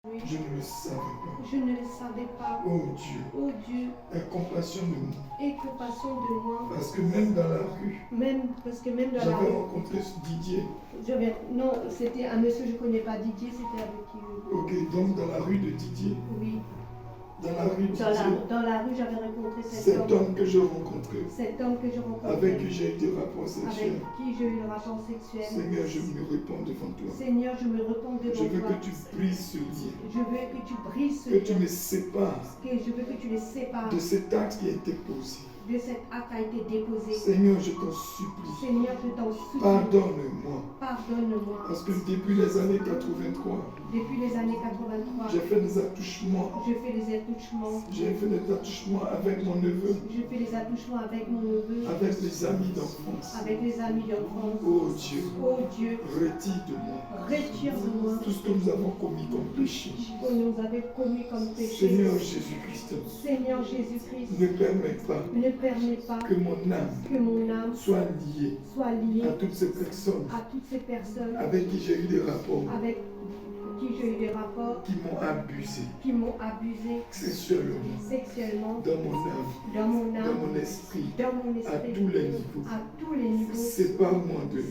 Oui. Je ne le savais pas. Je ne le savais pas. Oh Dieu, Oh Dieu, aie compassion de moi. aie compassion de moi. Parce que même dans la rue, Parce que même dans la j'avais rue, rencontré Didier. non, c'était un monsieur, je ne connais pas Didier, c'était avec qui Ok, donc dans la rue de Didier. Oui. Dans la rue de Didier. Dans la rue, j'avais rencontré cet homme que je rencontrais. Cet homme que je rencontrais. Avec qui j'ai eu des rapports sexuels. Avec qui j'ai eu le rapport sexuel. Seigneur, je me répands devant toi. Seigneur, je me répands devant toi. Je veux que tu brises ce lien. Je veux que tu brises ce lien. Que tu lien. me sépares. Je veux que tu les sépares. De cet acte qui a été posé. De cet acte a été déposé. Seigneur, je t'en supplie. Seigneur, je t'en supplie. Pardonne-moi. Pardonne-moi. Parce que depuis les années 83. Depuis les années 83. J'ai fait des attouchements. Je fais des attouchements. J'ai fait des attouchements avec mon neveu. Je fais des attouchements avec mon neveu. Avec les amis d'enfance. Avec les amis d'enfance. Oh Dieu. Oh Dieu. Retire de moi. Retire de moi. Tout ce que nous avons commis comme péché. Tout ce que nous avons commis comme péché. Seigneur Jésus-Christ. Seigneur Jésus-Christ. Ne permets pas. Ne permets pas. Que mon âme. Soit liée. À toutes ces personnes. Avec qui j'ai eu des rapports. Qui m'ont abusé. Sexuellement. Dans mon âme. Dans mon esprit. À tous les niveaux. Sépare-moi d'eux.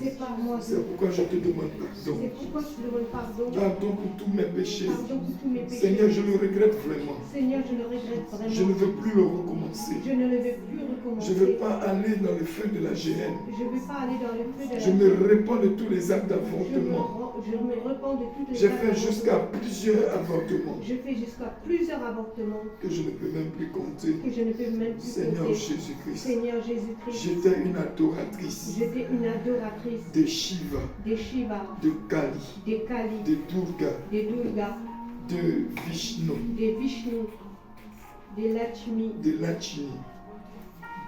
C'est pourquoi je te demande pardon. Pardon pour tous mes péchés. Seigneur, je le regrette vraiment. Je ne veux plus le recommencer. Je ne veux pas aller dans le feu de la géhenne. Je me répands de tous les actes d'avortement. J'ai fait jusqu'à plusieurs avortements. Que je ne peux même plus compter. Seigneur Jésus-Christ. J'étais une adoratrice. De Shiva. De Kali. De Durga. De Vishnu. De Lakshmi.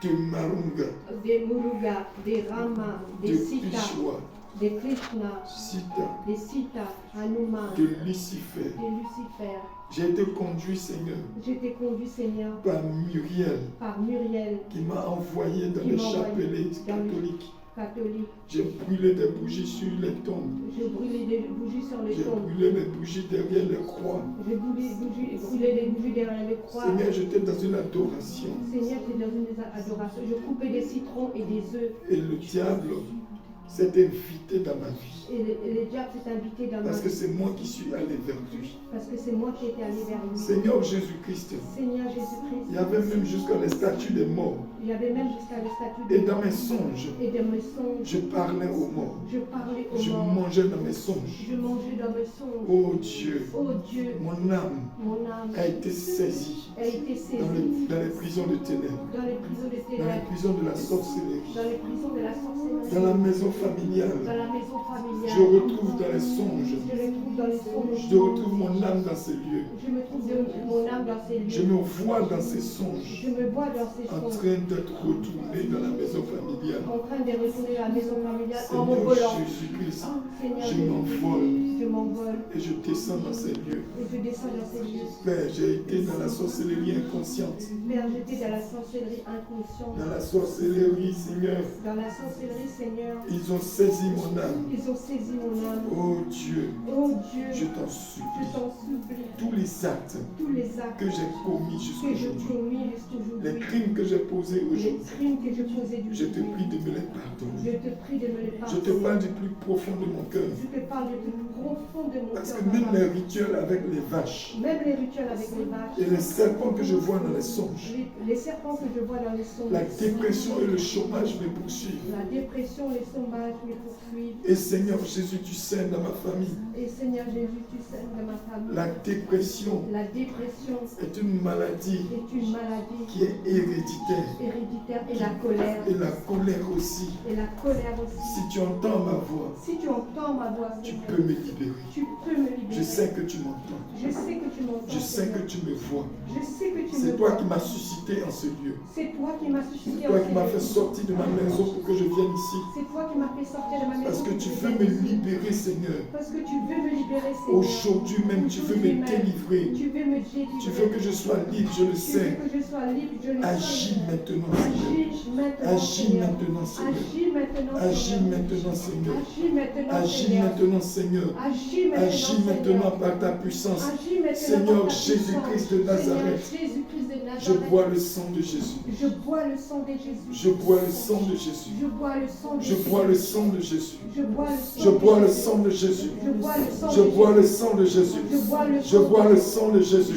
De Marunga. De Muruga. De Rama. De Sita. De Krishna, de Sita, Hanuman, de Lucifer. J'ai été conduit, Seigneur. Par Muriel. Qui m'a envoyé dans les chapelets catholiques. J'ai brûlé des bougies sur les tombes. J'ai brûlé mes bougies derrière les croix. Seigneur, j'étais dans une adoration. Je coupais des citrons et des œufs. Et le diable s'est invité dans ma vie. Et le diable s'est invité dans ma vie. Parce que c'est moi qui suis allé vers lui. Parce que c'est moi qui étais allé vers lui. Seigneur Jésus-Christ. Il y avait même jusqu'à les statues des morts. Et dans mes songes. Je parlais aux morts. Je mangeais dans mes songes. Oh Dieu. Mon âme a été saisie. Dans les prisons de ténèbres. Dans les prisons de la sorcellerie. Dans la maison familiale. Je retrouve dans les songes. Je retrouve mon âme dans ces lieux. Je me vois dans ces songes. En train d'être retourné dans la maison familiale. Seigneur Jésus-Christ, je m'envole. Et je descends dans ces lieux. Père, j'ai été dans la sorcellerie inconsciente. Dans la sorcellerie, Seigneur. Ils ont saisi mon âme. Oh Dieu. Je t'en supplie. Tous les actes que j'ai commis jusqu'aujourd'hui. Les crimes que j'ai posés aujourd'hui. Je te prie de me les pardonner. Je te parle du plus profond de mon cœur. Parce que même les rituels avec les vaches. Et les serpents que je vois dans les songes. La dépression et le chômage me poursuivent. Et Seigneur Jésus, tu saignes dans ma famille. La dépression est une maladie qui est héréditaire. Et la colère aussi. Si tu entends ma voix, tu peux me libérer. Je sais que tu m'entends. Je sais que tu me vois. C'est toi qui m'as suscité en ce lieu. C'est toi qui m'as fait sortir de ma maison pour que je vienne ici. Parce que tu veux me libérer, Seigneur. Aujourd'hui même tu veux me délivrer. Tu veux que je sois libre, je le sais. Agis maintenant, Seigneur. Agis maintenant, Seigneur. Agis maintenant, Seigneur. Agis maintenant, Seigneur. Agis maintenant par ta puissance. Seigneur Jésus-Christ de Nazareth. Je bois le sang de Jésus. Je bois le sang de Jésus. Je bois le sang de Jésus. Je bois le sang de Je bois le sang de Jésus. Je bois le sang de Je Jésus. bois le sang de Jésus. Je bois le sang de Jésus. Je bois le sang de Jésus.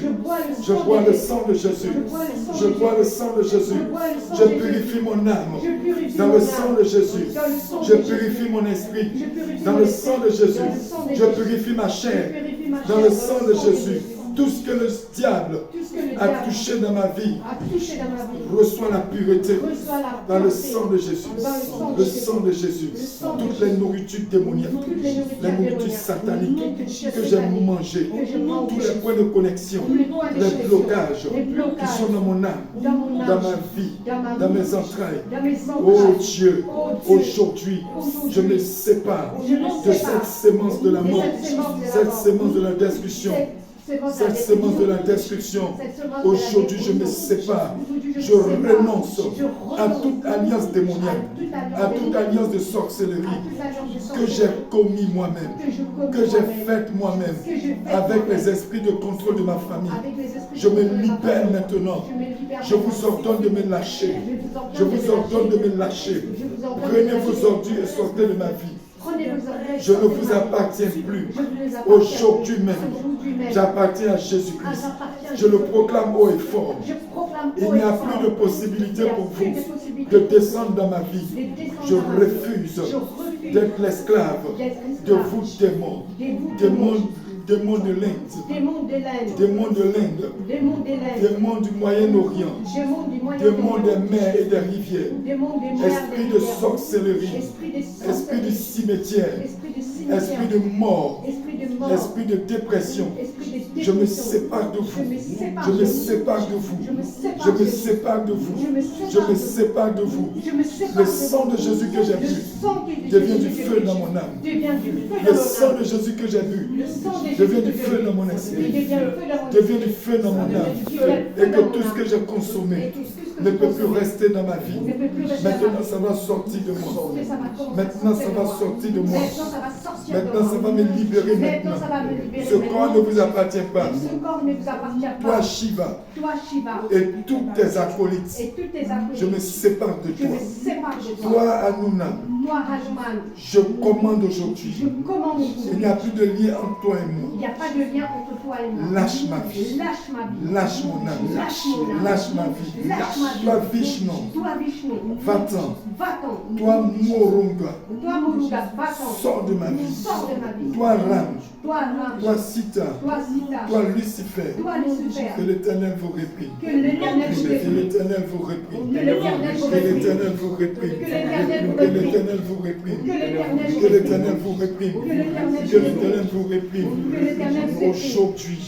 Je bois le sang de Jésus. Je bois le sang de Jésus. Je purifie mon âme dans le sang de Jésus. Je purifie mon esprit dans le sang de Jésus. Je purifie ma chair dans le sang de Jésus. Tout ce que le diable a touché dans ma vie reçoit la pureté dans le sang de Jésus. Le sang de Jésus. Toutes les nourritures démoniaques, les nourritures sataniques que j'ai mangées, tous les points de connexion, les blocages qui sont dans mon âme, dans ma vie, dans mes entrailles. Oh Dieu, aujourd'hui, je me sépare de cette sémence de la mort, cette sémence de la destruction. Cette semence de la destruction, aujourd'hui je me sépare, je renonce à toute alliance démoniaque, à toute alliance de sorcellerie que j'ai commis moi-même, que j'ai faite moi-même avec les esprits de contrôle de ma famille. Je me libère maintenant. Je vous ordonne de me lâcher. Je vous ordonne de me lâcher. Prenez vos ordures et sortez de ma vie. Je ne vous appartiens plus. Aujourd'hui même, j'appartiens à Jésus-Christ. Je le proclame haut et fort. Il n'y a plus de possibilité pour vous de descendre dans ma vie. Je refuse d'être l'esclave de vous, démons. Démons de l'Inde, démons du Moyen-Orient, démons des mers et des rivières, esprit de sorcellerie, esprit de cimetière, esprit de mort, esprit de dépression. Je me sépare de vous, je me sépare de vous, je me sépare de vous, je me sépare de vous. Le sang de Jésus que j'ai bu devient du feu dans mon âme. Le sang de Jésus que j'ai bu devient du feu dans mon esprit, devient du feu dans mon âme, et que tout ce que j'ai consommé ne peut plus rester dans ma vie. Maintenant, ça va sortir de moi. Maintenant, ça va sortir de moi. Maintenant, ça va me libérer maintenant. Ce corps ne vous appartient pas. Toi, Shiva, et tous tes acolytes, je me sépare de toi. Toi, Hanuman, je commande aujourd'hui. Il n'y a plus de lien entre toi et moi. Il n'y a pas de lien entre toi et moi. Lâche ma vie. Lâche mon âme. Lâche ma vie. Toi, Vishnu. Va-t'en. Toi, Morunga. Sors de ma vie. Toi, Ram. Toi, Sita. Toi, Lucifer. Que l'Éternel vous réprime. Que l'Éternel vous réprime. Que l'Éternel vous réprime. Que l'Éternel vous réprime. Que l'Éternel vous réprime. Que l'Éternel vous réprime. Aujourd'hui,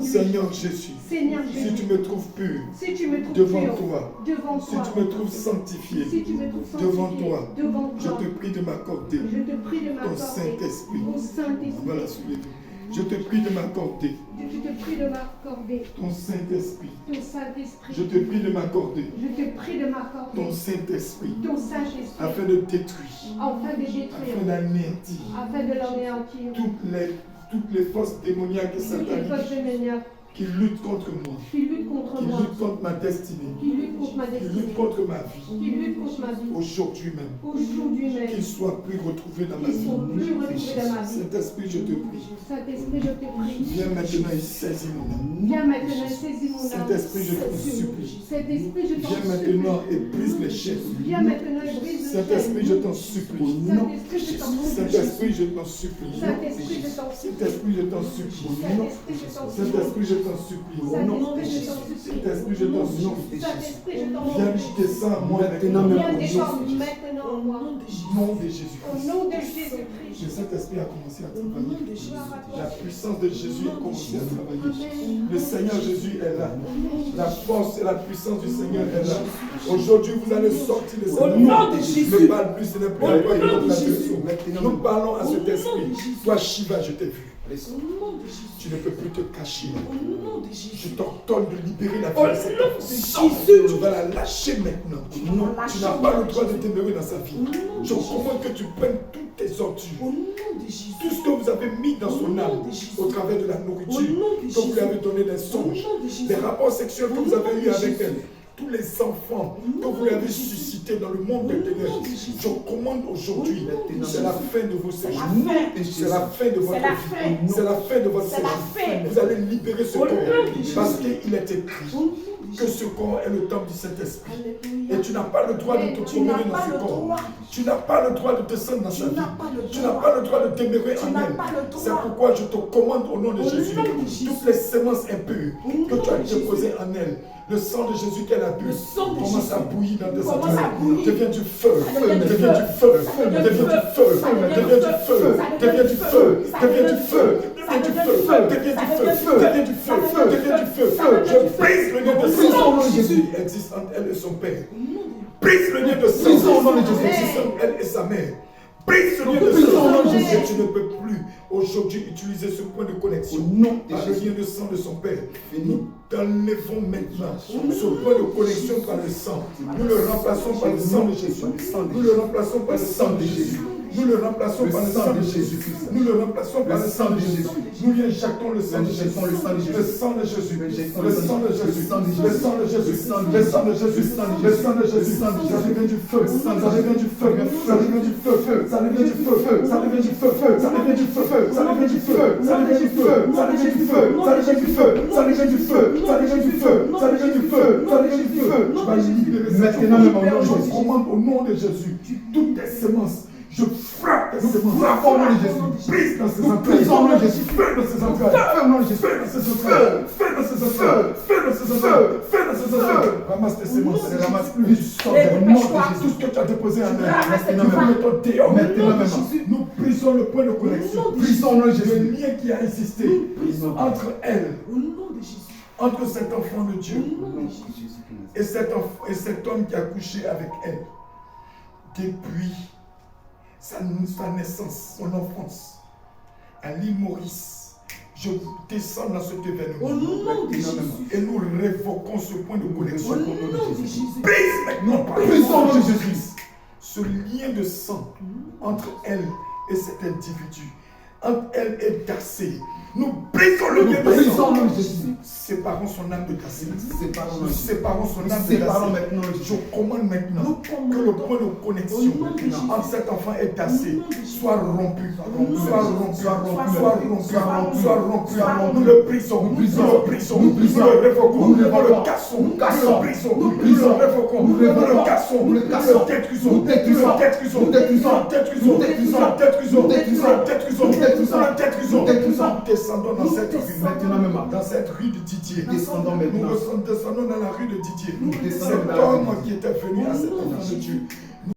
Seigneur Jésus, si tu me trouves pur devant toi, si tu me trouves sanctifié devant toi, je te prie de m'accorder ton Saint-Esprit. Voilà, soulève. Je te prie de m'accorder ton Saint-Esprit. Je te prie de m'accorder ton Saint-Esprit afin de détruire, afin d'anéantir toutes les forces démoniaques et sataniques qui luttent contre moi, qui luttent contre ma destinée, qui luttent contre ma vie. Aujourd'hui même, qu'ils soient plus retrouvés dans ma vie. Saint-Esprit, je te prie. Viens maintenant et saisis mon âme. Saint-Esprit, je t'en supplie. Viens maintenant et brise les chaînes. Saint-Esprit, je t'en supplie. Saint-Esprit, je t'en supplie. Saint-Esprit, je t'en supplie. Saint-Esprit, je t'en supplie. Saint-Esprit, je t'en supplie. Viens descendre à moi maintenant. Au nom de Jésus-Christ. Le Saint-Esprit a commencé à travailler. La puissance de Jésus a commencé à travailler. Le Seigneur Jésus est là. La force et la puissance du Seigneur est là. Aujourd'hui, vous allez sortir de cette nom. Ne parle plus, ce n'est plus la voix de notre Dieu. Nous parlons à cet esprit. Toi, Shiva, je t'ai vu. blessure. Au nom de Jésus. Tu ne peux plus te cacher. Au nom de Jésus. Je t'ordonne de libérer la Au vie de cet nom enfant. de Jésus. Tu vas la lâcher maintenant. Tu n'as pas le droit de demeurer dans sa vie. Je commande que tu prennes toutes tes ordures. Au nom de Jésus. Tout ce que vous avez mis dans son âme au travers de la nourriture, que vous lui avez donné des songes, des rapports sexuels que vous avez eus avec elle, tous les enfants que vous lui avez suscités dans le monde des ténèbres, je commande aujourd'hui, c'est la fin de vos séjours. C'est la fin de votre vie. C'est la fin de votre séjour. Vous allez libérer ce corps parce qu'il est écrit que ce corps est le temple du Saint-Esprit. Et tu n'as pas le droit de te promener dans ce corps. Tu n'as pas le droit de descendre dans sa vie. Tu n'as pas le droit de demeurer en elle. C'est pourquoi je te commande au nom de Jésus, toutes les semences impures que tu as déposées en elle, le sang de Jésus qu'elle a bu, commence à bouillir dans tes entrailles. Devient du feu, devient du feu, devient du feu, devient du feu, devient du feu, devient du feu, devient du feu, devient du feu, devient du feu, devient du feu. Je brise le lien de sang de Jésus existe entre elle et son père. Brise le lien de sang qui existe entre elle et sa mère. Brise ce lien de sang et tu ne peux plus aujourd'hui utiliser ce point de connexion par le lien de sang de son père. Nous t'enlevons maintenant ce point de connexion par le sang. Nous le remplaçons par le sang de Jésus. Nous le remplaçons par le sang de Jésus. Nous le remplaçons par le sang de Jésus-Christ. Nous le remplaçons par le sang de Jésus. Nous lui injectons le sang de Jésus. Le sang de Jésus. Le sang de Jésus. Le sang de Jésus. Le sang de Jésus. Le sang de Jésus. Ça devient du feu. Ça devient du feu. Ça devient du feu. Ça devient du feu. Ça devient du feu. Ça devient du feu. Ça devient du feu. Ça devient du feu. Ça devient du feu. Ça devient du feu. Ça devient du feu. Ça devient du feu. Ça devient du feu. Ça devient du feu. Tu vas libérer maintenant. Je commande au nom de Jésus toutes tes semences. Je frappe tes semences. Au nom de Jésus. Brise dans ses entrailles. Au nom de Jésus. Fais dans ses entrailles. Fais au nom de Jésus. Fais dans ses entrailles. Fais dans ses entrailles. Fais dans ses entrailles. Fais dans ses entrailles. Ramasse tes semences. Ramasse plus vite. Sors au nom de Jésus. Tout ce que tu as déposé en elle. Nous mettons dehors. Nous brisons le point de connexion. Brisons le lien qui a existé entre elle, entre cet enfant de Dieu et cet homme qui a couché avec elle depuis sa naissance, son enfance, à l'île Maurice. Je descends dans cet événement et nous révoquons ce point de connexion. Brise maintenant par le sang de Jésus-Christ ce lien de sang entre elle et cet individu, entre elle et Dassé. Nous brisons le lien de sang. Séparons son âme de Dassé. Séparons son âme de Dassé. Je commande maintenant que le point de connexion entre cet enfant et Dassé soit rompu. Nous le brisons. Nous le brisons. Nous le révoquons. Nous le cassons. Nous le brisons. Nous le révoquons. Nous le cassons. Nous le détruisons. Nous le détruisons. Nous le détruisons. Nous le détruisons. Nous le détruisons. Descendons dans cette rue maintenant, dans cette rue de Didier. Descendons dans la rue de Didier. Cet homme qui était venu à cet enfant de Dieu.